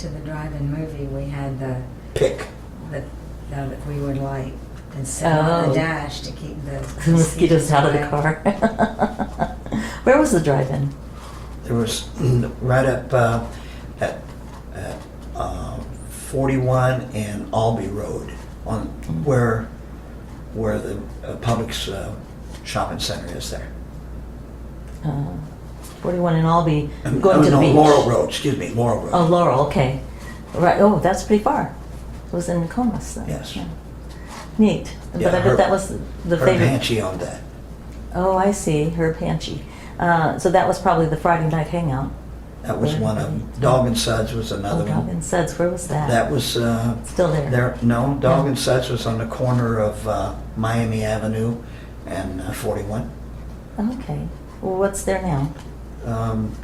went to the drive-in movie, we had the Pick. that we would light and sit on the dash to keep the mosquitoes out of the away. car. Where was the drive-in? There was right up at 41 and Albee Road, on where the Publix shopping center is there. 41 in Albee, going to the beach. Laurel Road, excuse me, Laurel Road. Oh, Laurel, okay. Right, oh, that's pretty far. It was in Comas then. Yes. Yeah. Neat. But Yeah, I bet that was the Herb favorite. Hanchy owned that. Oh, I see, Herb Hanchy. So that was probably the Friday night hangout. That was one of them. Dog and Suds was another Oh, Dog one. and Suds, where was that? That was Still there? No, Dog and Suds was on the corner of Miami Avenue and 41. Okay. Well, what's there now?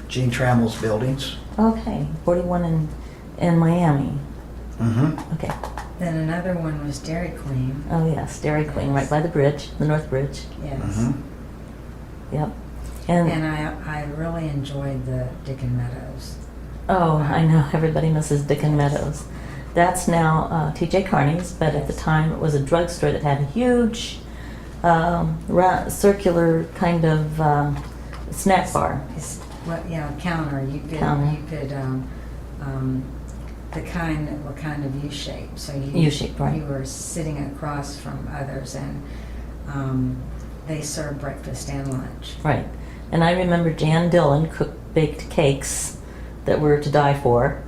Gene Trammell's buildings. Okay, 41 in Miami. Mm-hmm. Okay. Then another one was Dairy Queen. Oh yes, Dairy Queen, right by the bridge, the North Bridge. Yes. Mm-hmm. Yep. And I really enjoyed the Dickon Meadows. Oh, I know, everybody misses Dickon Meadows. That's now T.J. Carney's, but at the time it was a drugstore that had a huge circular kind of snack bar. Counter. You could the kind that were kind of U-shaped. So U-shaped, right. You were sitting across from others, and they served breakfast and lunch. Right. And I remember Jan Dillon baked cakes that were to die for,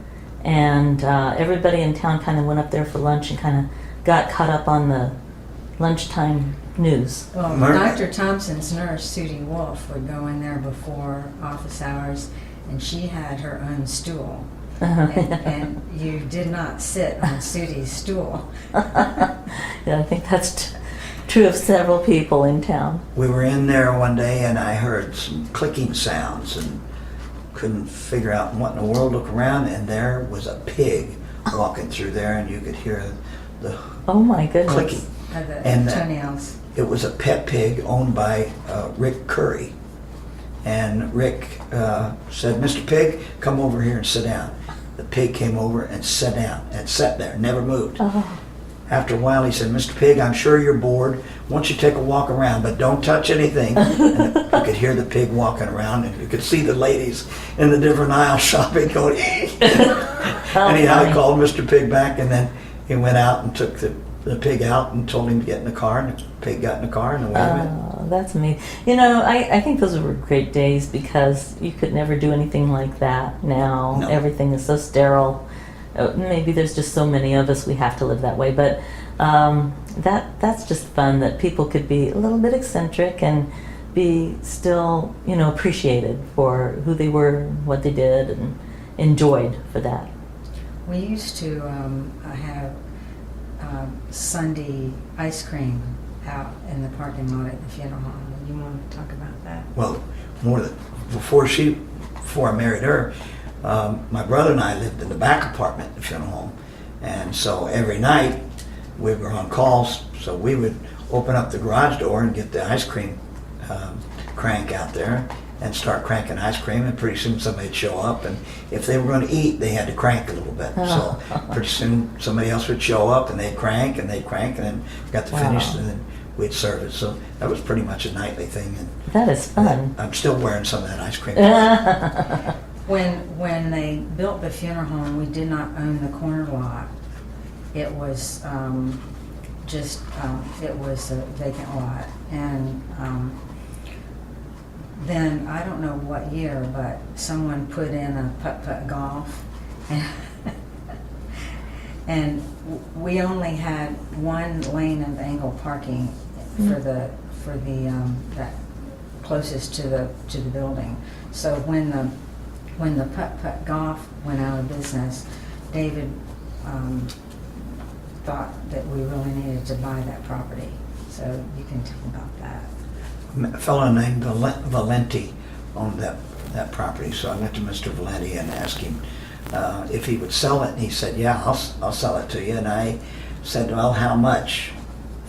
and everybody in town kind of went up there for lunch and kind of got caught up on the lunchtime news. Well, Dr. Thompson's nurse, Sudie Wolf, would go in there before office hours, and she had her own stool. And you did not sit on Sudie's stool. Yeah, I think that's true of several people in town. We were in there one day and I heard some clicking sounds and couldn't figure out what in the world. Look around and there was a pig walking through there, and you could hear the Oh my goodness. clicking. The And toenails. It was a pet pig owned by Rick Curry. And Rick said, "Mr. Pig, come over here and sit down." The pig came over and sat down and sat there, never moved. Oh. After a while, he said, "Mr. Pig, I'm sure you're bored. Why don't you take a walk around, but don't touch anything." And you could hear the pig walking around, and you could see the ladies in the different aisles shopping going, Anyhow, he called Mr. Pig back, and then he went out and took the pig out and told him to get in the car, and the pig got in the car, and away he went. Oh, that's amazing. You know, I think those were great days because you could never do anything like that now. No. Everything is so sterile. Maybe there's just so many of us, we have to live that way. But that's just fun that people could be a little bit eccentric and be still, appreciated for who they were, what they did, and enjoyed for that. We used to have Sunday ice cream out in the parking lot at the funeral home. You want to talk about that? Well, before I married her, my brother and I lived in the back apartment at the funeral home, and so every night we were on calls. So we would open up the garage door and get the ice cream crank out there and start cranking ice cream, and pretty soon somebody'd show up, and if they were going to eat, they had to crank a little bit. So pretty soon somebody else would show up, and they'd crank, and then got to finish, and then we'd serve it. So that was pretty much a nightly thing. And That is fun. I'm still wearing some of that ice cream. When they built the funeral home, we did not own the corner lot. It was it was a vacant lot, and then I don't know what year, but someone put in a putt-putt golf, and we only had one lane of angle parking for the that closest to the building. So when the putt-putt golf went out of business, David thought that we really needed to buy that property. So you can talk about that. A fellow named Valenti owned that property, so I went to Mr. Valenti and asked him if he would sell it, and he said, "Yeah, I'll sell it to you." And I said, "Well, how much?"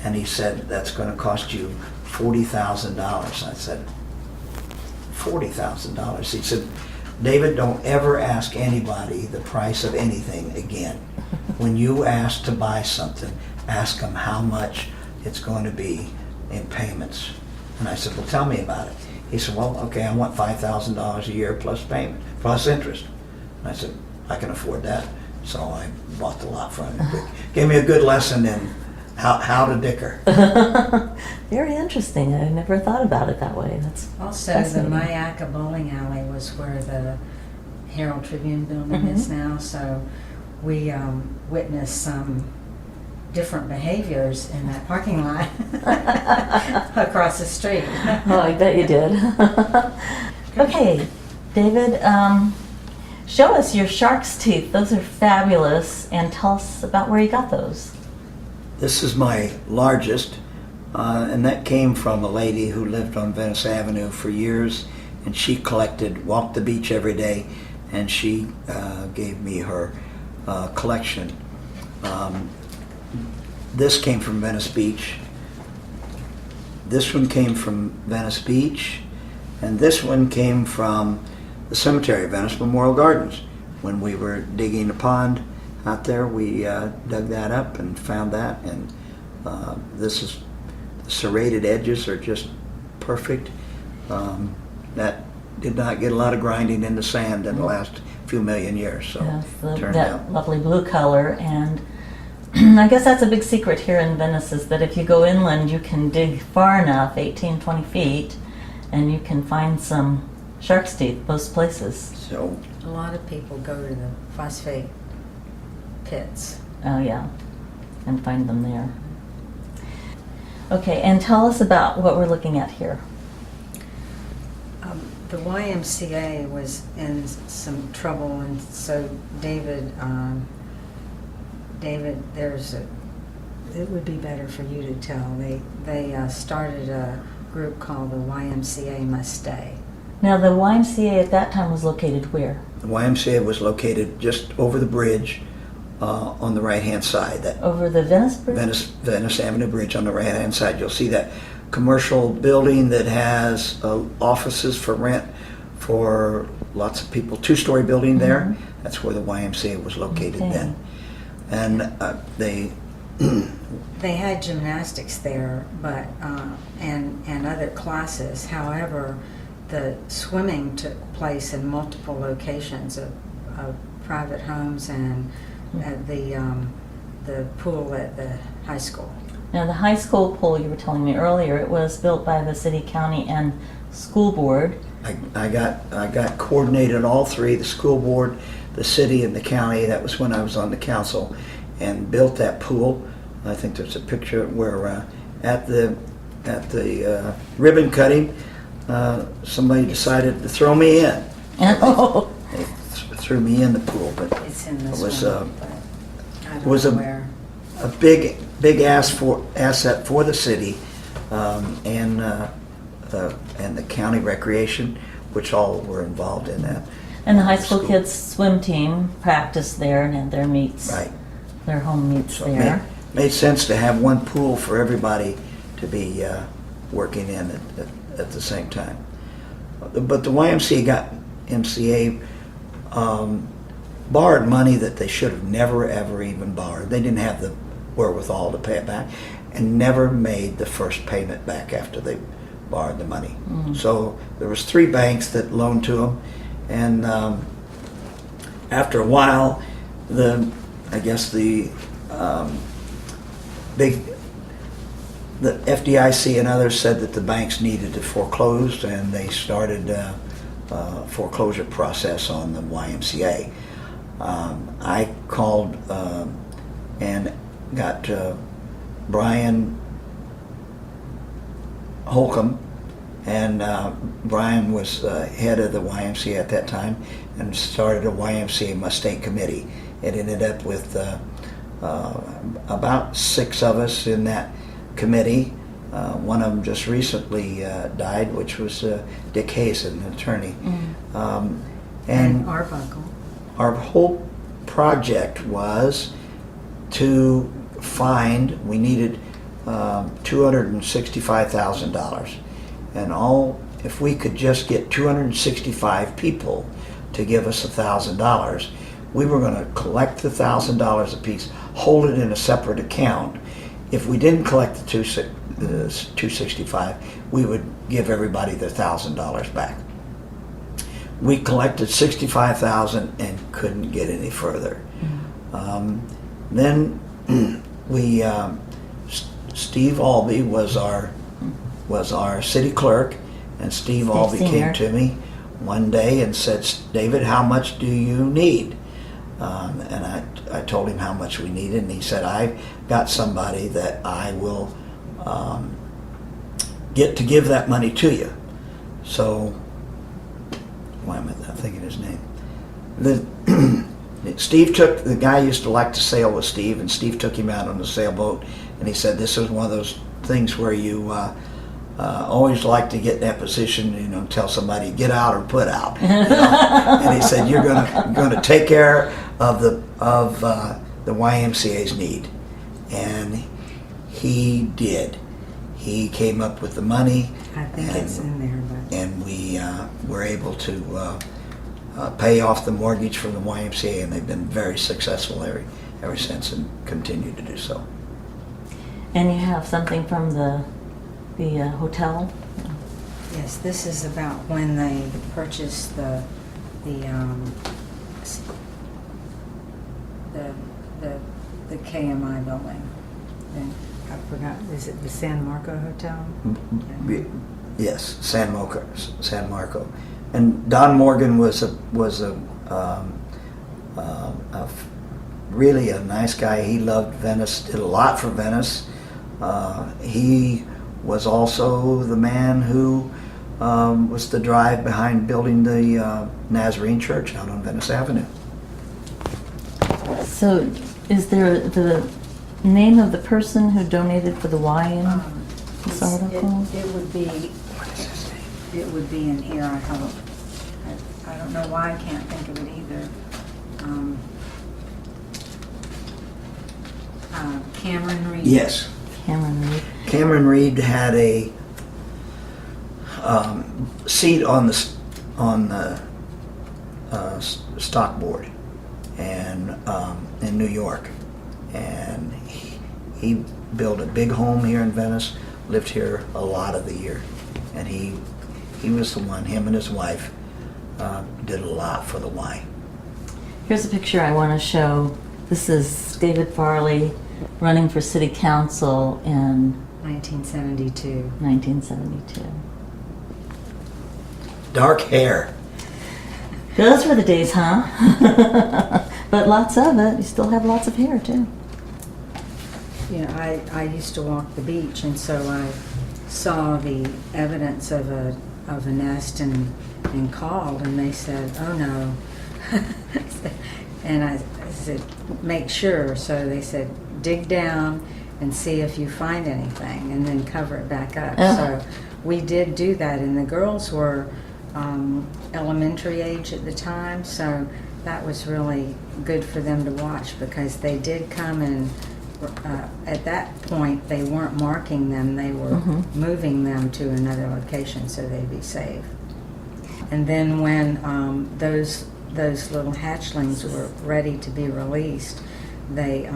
And he said, "That's going to cost you $40,000. I said, $40,000. He said, David, don't ever ask anybody the price of anything again. When you ask to buy something, ask them how much it's going to be in payments. And I said, well, tell me about it. He said, well, okay, I want $5,000 a year plus payment, plus interest. And I said, I can afford that. So I bought the lot from him. Gave me a good lesson in how to dicker. Very interesting. I never thought about it that way. That's Also, the fascinating. Mayaca Bowling Alley was where the Herald Tribune building is now, so we witnessed some different behaviors in that parking lot across the street. Oh, I bet you did. Okay, David, show us your shark's teeth. Those are fabulous, and tell us about where you got those. This is my largest, and that came from a lady who lived on Venice Avenue for years, and she walked the beach every day, and she gave me her collection. This came from Venice Beach. This one came from Venice Beach, and this one came from the cemetery of Venice Memorial Gardens. When we were digging a pond out there, we dug that up and found that, and this is, the serrated edges are just perfect. That did not get a lot of grinding in the sand in the last few million years, so Yes, turned that out. lovely blue color, and I guess that's a big secret here in Venice, is that if you go inland, you can dig far enough, 18, 20 feet, and you can find some shark's teeth most places. So A lot of people go to the phosphate pits. Oh yeah, and find them there. Okay, and tell us about what we're looking at here. The YMCA was in some trouble, and so David, it would be better for you to tell. They started a group called the YMCA Must Stay. Now the YMCA at that time was located where? the YMCA was located just over the bridge on the right-hand side. That Over the Venice Bridge? Venice Avenue Bridge on the right-hand side. You'll see that commercial building that has offices for rent for lots of people. Two-story building there. That's where the YMCA was located then. And They had gymnastics there, but and other classes. However, the swimming took place in multiple locations of private homes and at the pool at the high school. Now the high school pool, you were telling me earlier, it was built by the city, county, and school board. I got coordinated all three, the school board, the city, and the county. That was when I was on the council, and built that pool. I think there's a picture where at the ribbon cutting, somebody decided to throw me in. Oh. They threw me in the pool, but It's in this it was one, but I don't was know a- where. a big asset for the city, and the county recreation, which all were involved in that. And the high school kids swim team practiced there and had their meets, Right. their home meets So there. made sense to have one pool for everybody to be working in at the same time. But the YMCA borrowed money that they should have never ever even borrowed. They didn't have the wherewithal to pay it back, and never made the first payment back after they borrowed the money. So there was 3 banks that loaned to them, and after a while, the FDIC and others said that the banks needed to foreclose, and they started a foreclosure process on the YMCA. I called and got Brian Holcomb, and Brian was head of the YMCA at that time, and started a YMCA Mustang committee. It ended up with about 6 of us in that committee. One of them just recently died, which was Dick Hayes, an attorney. And Arbuckle. Our whole project was to find, we needed $265,000. And if we could just get 265 people to give us $1,000. We were going to collect the $1,000 apiece, hold it in a separate account. If we didn't collect the $265, we would give everybody the $1,000 back. We collected $65,000 and couldn't get any further. Then we Steve Albee was our city clerk, and Steve Albee came to me one day and said, "David, how much do you need?" And I told him how much we needed, and he said, "I've got somebody that I will get to give that money to you." So, why am I not thinking his name? Steve took, the guy used to like to sail with Steve, and Steve took him out on the sailboat, and he said, "This is one of those things where you always like to get in that position, tell somebody get out or put out." And he said, "You're going to take care of the YMCA's need," and he did. He came up with the money. I think it's in there, but and we were able to pay off the mortgage from the YMCA, and they've been very successful ever since, and continue to do so. And you have something from the hotel? yes, this is about when they purchased the KMI building. And I forgot, is it the San Marco Hotel? Yes, San Marco, and Don Morgan was a really a nice guy. He loved Venice, did a lot for Venice. He was also the man who was the drive behind building the Nazarene Church out on Venice Avenue. So, is there the name of the person who donated for the Y in this article? It would be. It would be in here, I hope. I don't know why I can't think of it either. Cameron Reed. Yes. Cameron Reed. Cameron Reed had a seat on the stock board, and in New York, and he built a big home here in Venice. Lived here a lot of the year, and he was the one. Him and his wife did a lot for the Y. Here's a picture I want to show. This is David Farley running for city council in 1972. 1972. Dark hair. Those were the days, huh? But lots of it. You still have lots of hair, too. I used to walk the beach, and so I saw the evidence of a nest and called, and they said, "Oh no." And I said, "Make sure." So they said, "Dig down and see if you find anything, and then cover it back up." Oh. So we did do that, and the girls were elementary age at the time, so that was really good for them to watch, because they did come and at that point they weren't marking them, they were moving them to another location so they'd be safe. And then when those little hatchlings were ready to be released, they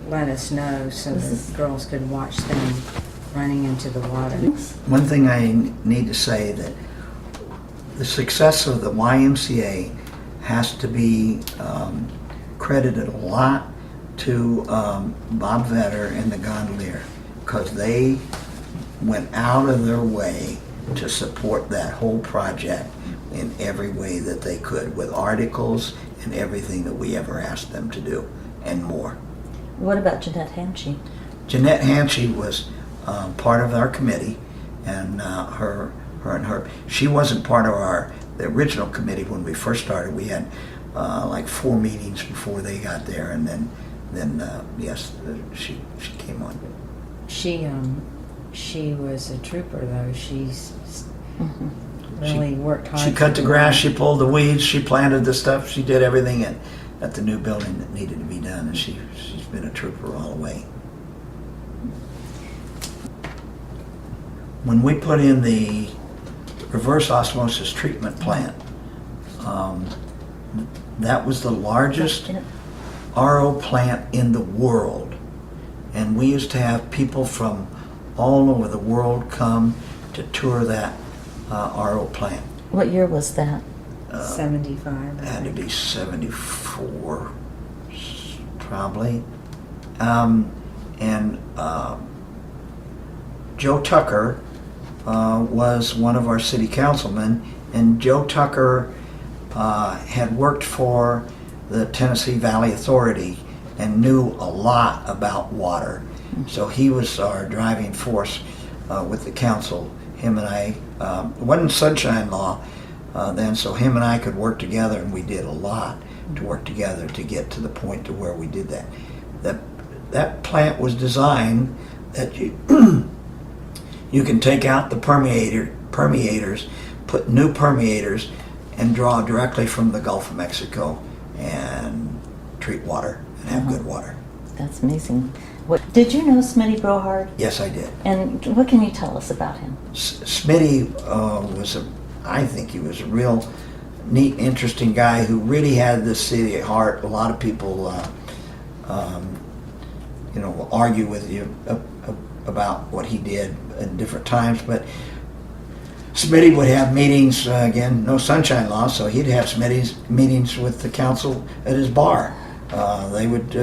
let us know so the girls could watch them running into the water. One thing I need to say, that the success of the YMCA has to be credited a lot to Bob Vetter and the Gondolier, because they went out of their way to support that whole project in every way that they could, with articles and everything that we ever asked them to do, and more. What about Jeanette Hanchy? Jeanette Hanchy was part of our committee, and she wasn't part of the original committee when we first started. We had like 4 meetings before they got there, and then yes, she came on. She was a trooper, though. She's really worked hard. She cut the grass, she pulled the weeds, she planted the stuff, she did everything at the new building that needed to be done, and she's been a trooper all the way. When we put in the reverse osmosis treatment plant, that was the largest RO plant in the world. And we used to have people from all over the world come to tour that RO plant. What year was that? 75. I Had to think. be 74, probably. And Joe Tucker was one of our city councilmen, and Joe Tucker had worked for the Tennessee Valley Authority and knew a lot about water. So he was our driving force with the council. Him and I, it wasn't sunshine law then, so him and I could work together, and we did a lot to work together to get to the point to where we did that. That plant was designed that you you can take out the permeators, put new permeators, and draw directly from the Gulf of Mexico and treat water and have good water. That's amazing. Did you know Smitty Brohard? Yes, I did. And what can you tell us about him? Smitty I think he was a real neat, interesting guy who really had the city at heart. A lot of people, will argue with you about what he did at different times, but Smitty would have meetings, again, no sunshine law, so he'd have Smitty's meetings with the council at his bar. They would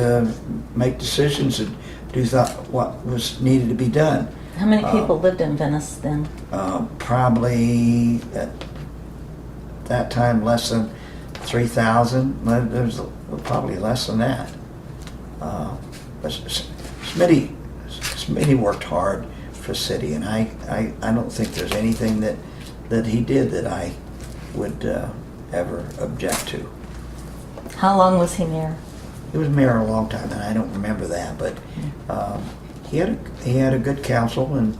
make decisions and do what was needed to be done. How many people lived in Venice then? Probably at that time less than 3,000. There's probably less than that. But Smitty worked hard for the city, and I don't think there's anything that he did that I would ever object to. How long was he mayor? He was mayor a long time, and I don't remember that, but he had a good council, and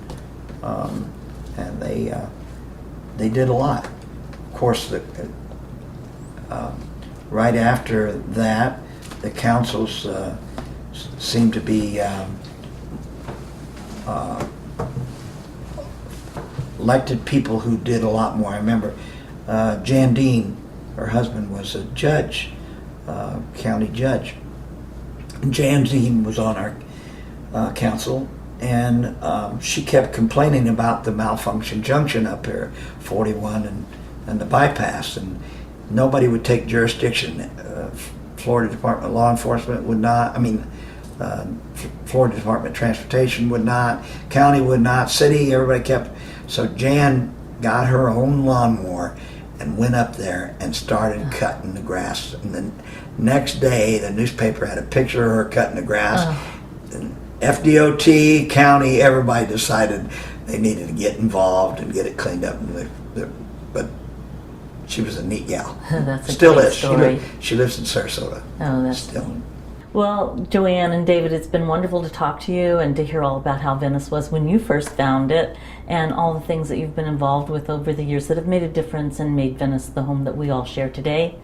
they did a lot. Of course, right after that, the councils seemed to be elected people who did a lot more. I remember Jan Dean, her husband, was a judge, county judge. And Jan Dean was on our council, and she kept complaining about the malfunction junction up here, 41 and the bypass, and nobody would take jurisdiction. Florida Department of Law Enforcement would not, Florida Department of Transportation would not, county would not, city, everybody kept. So Jan got her own lawnmower and went up there and started cutting the grass. And then next day, the newspaper had a picture of her cutting the grass. And FDOT, county, everybody decided they needed to get involved and get it cleaned up. But she was a neat gal. That's a Still great is. story. She lives in Sarasota. Oh, that's still. neat. Well, Joanne and David, it's been wonderful to talk to you and to hear all about how Venice was when you first found it, and all the things that you've been involved with over the years that have made a difference and made Venice the home that we all share today.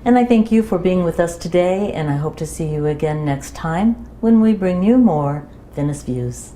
And I thank you for being with us today, and I hope to see you again next time when we bring you more Venice Views.